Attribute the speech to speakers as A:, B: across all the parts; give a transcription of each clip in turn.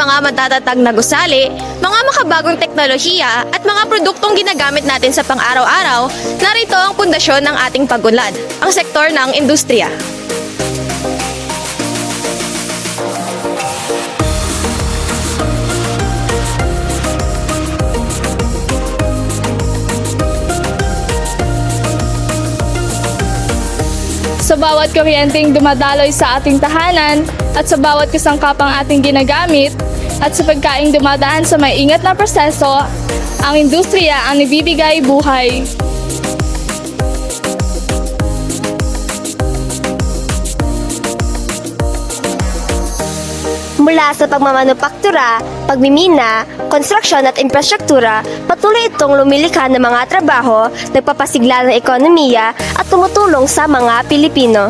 A: mga matatatag na gusali, mga makabagong teknolohiya at mga produktong ginagamit natin sa pang-araw-araw, narito ang pundasyon ng ating pag-unlad, ang sektor ng industriya.
B: Sa bawat kuryenteng dumadaloy sa ating tahanan at sa bawat kasangkapang ating ginagamit at sa pagkaing dumadaan sa may ingat na proseso, ang industriya ang nabibigay buhay.
C: Mula sa pagmamanupaktura, pagmimina, konstruksyon at infrastruktura, patuloy itong lumilikha ng mga trabaho, nagpapasigla ng ekonomiya at tumutulong sa mga Pilipino.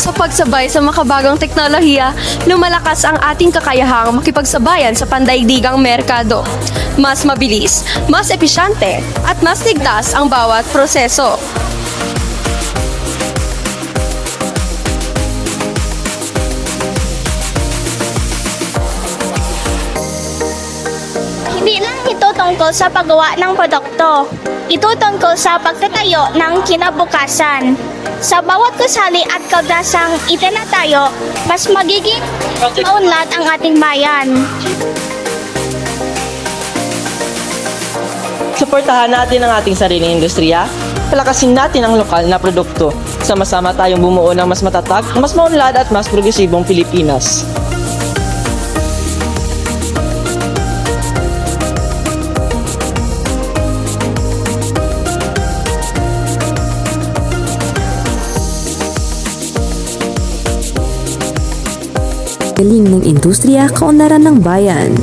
D: Sa pagsabay sa makabagong teknolohiya, lumalakas ang ating kakayahang makipagsabayan sa pandaigdigang merkado. Mas mabilis, mas episyante, at mas ligtas ang bawat proseso.
E: Hindi lang ito tungkol sa paggawa ng produkto. Ito tungkol sa pagtatayo ng kinabukasan. Sa bawat gusali at kaudasang itinatayo, mas magiging maunlad ang ating bayan.
F: Suportahan natin ang ating sariling industriya. Palakasin natin ang lokal na produkto. Sama-sama tayong bumuo ng mas matatag, mas maunlad at mas progresibong Pilipinas.
G: Galing ng industriya, kaunlaran ng bayan.